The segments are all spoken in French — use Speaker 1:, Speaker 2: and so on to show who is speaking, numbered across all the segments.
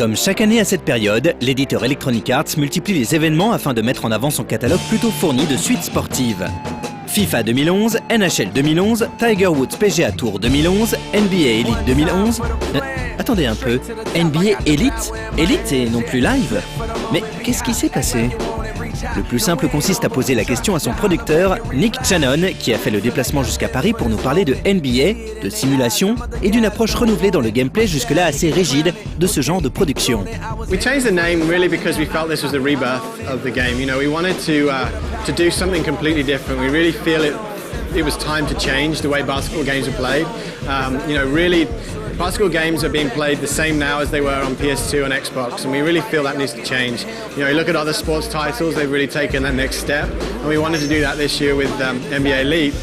Speaker 1: Comme chaque année à cette période, l'éditeur Electronic Arts multiplie les événements afin de mettre en avant son catalogue plutôt fourni de suites sportives. FIFA 2011, NHL 2011, Tiger Woods PGA Tour 2011, NBA Elite 2011... attendez un peu, NBA Elite? Elite et non plus live? Mais qu'est-ce qui s'est passé? Le plus simple consiste à poser la question à son producteur, Nick Shannon, qui a fait le déplacement jusqu'à Paris pour nous parler de NBA, de simulation et d'une approche renouvelée dans le gameplay jusque-là assez rigide de ce genre de production.
Speaker 2: We changed the name really because we felt this was the rebirth of the game. You know, we wanted to do something completely different. We really feel it was time to change the way basketball games are played. You know, really, basketball games are being played the same now as they were on PS2 and Xbox, and we really feel that needs to change. You know, you look at other sports titles, they've really taken that next step, and we wanted to do that this year with NBA Elite.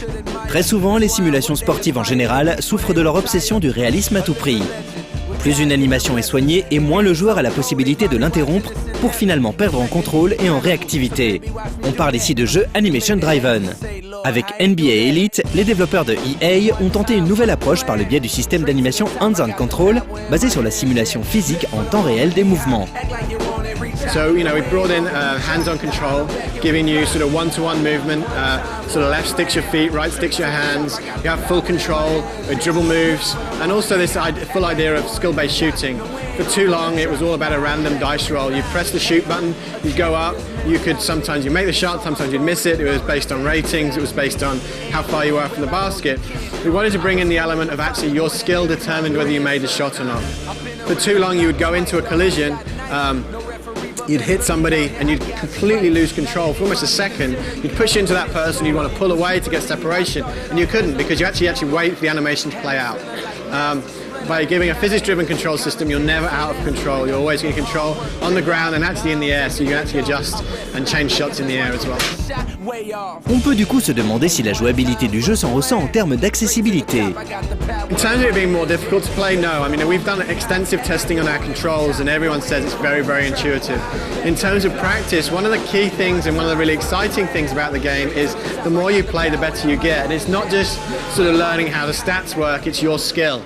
Speaker 1: Très souvent, les simulations sportives en général souffrent de leur obsession du réalisme à tout prix. Plus une animation est soignée et moins le joueur a la possibilité de l'interrompre pour finalement perdre en contrôle et en réactivité. On parle ici de jeux Animation Driven. Avec NBA Elite, les développeurs de EA ont tenté une nouvelle approche par le biais du système d'animation Hands-on Control, basé sur la simulation physique en temps réel des mouvements.
Speaker 2: So, you know, we brought in hands-on control, giving you sort of one-to-one movement, sort of left sticks your feet, right sticks your hands. You have full control with dribble moves, and also this full idea of skill-based shooting. For too long, it was all about a random dice roll. You press the shoot button, you go up, sometimes you make the shot, sometimes you'd miss it. It was based on ratings, it was based on how far you were from the basket. We wanted to bring in the element of actually your skill determined whether you made the shot or not. For too long, you would go into a collision, you'd hit somebody and you'd completely lose control for almost a second. You'd push into that person, you'd want to pull away to get separation, and you couldn't because you actually wait for the animation to play out. By giving a physics-driven control system, you're never out of control. You're always in control on the ground and actually in the air, so you can actually adjust and change shots in the air as well.
Speaker 1: On peut du coup se demander si la jouabilité du jeu s'en ressent en termes d'accessibilité.
Speaker 2: In terms of it being more difficult to play, no. I mean, we've done extensive testing on our controls and everyone says it's very, very intuitive. In terms of practice, one of the key things and one of the really exciting things about the game is the more you play, the better you get. And it's not just sort of learning how the stats work, it's your skill.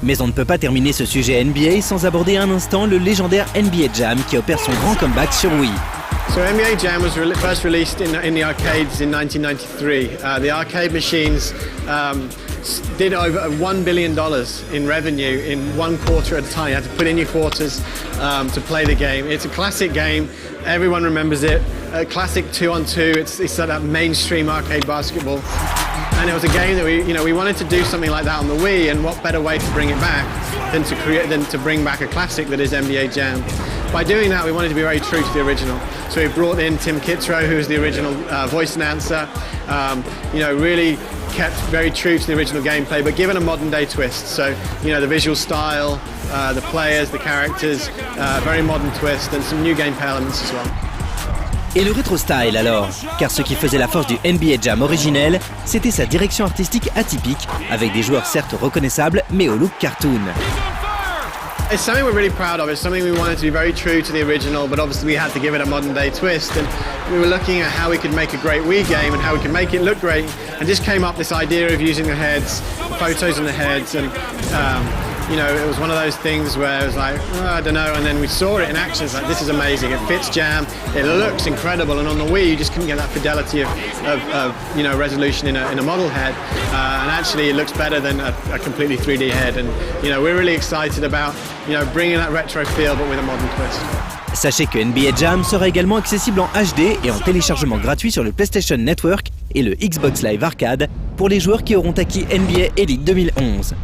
Speaker 1: Mais on ne peut pas terminer ce sujet NBA sans aborder un instant le légendaire NBA Jam qui opère son grand comeback sur Wii.
Speaker 2: So NBA Jam was first released in the arcades in 1993. The arcade machines did over $1 billion in revenue in 1 quarter at a time. You had to put in your quarters to play the game. It's a classic game. Everyone remembers it. A classic 2-on-2. It's sort of mainstream arcade basketball. And it was a game that we wanted to do something like that on the Wii, and what better way to bring it back than to bring back a classic that is NBA Jam. By doing that, we wanted to be very true to the original. So we brought in Tim Kitzrow, who was the original voice announcer. You know, really kept very true to the original gameplay, but given a modern day twist. So, you know, the visual style, the players, the characters, very modern twist, and some new gameplay elements as well.
Speaker 1: Et le rétro style alors? Car ce qui faisait la force du NBA Jam originel, c'était sa direction artistique atypique, avec des joueurs certes reconnaissables, mais au look cartoon.
Speaker 2: It's something we're really proud of. It's something we wanted to be very true to the original, but obviously we had to give it a modern day twist. And we were looking at how we could make a great Wii game and how we could make it look great. And just came up this idea of using the heads, photos in the heads, and you know, it was one of those things where it was like, oh, I don't know, and then we saw it in action. It's like, this is amazing. It fits Jam. It looks incredible. And on the Wii, you just couldn't get that fidelity of you know, resolution in a model head. And actually, it looks better than a completely 3D head. And you know, we're really excited about, you know, bringing that retro feel, but with a modern twist.
Speaker 1: Sachez que NBA Jam sera également accessible en HD et en téléchargement gratuit sur le PlayStation Network et le Xbox Live Arcade pour les joueurs qui auront acquis NBA Elite 2011.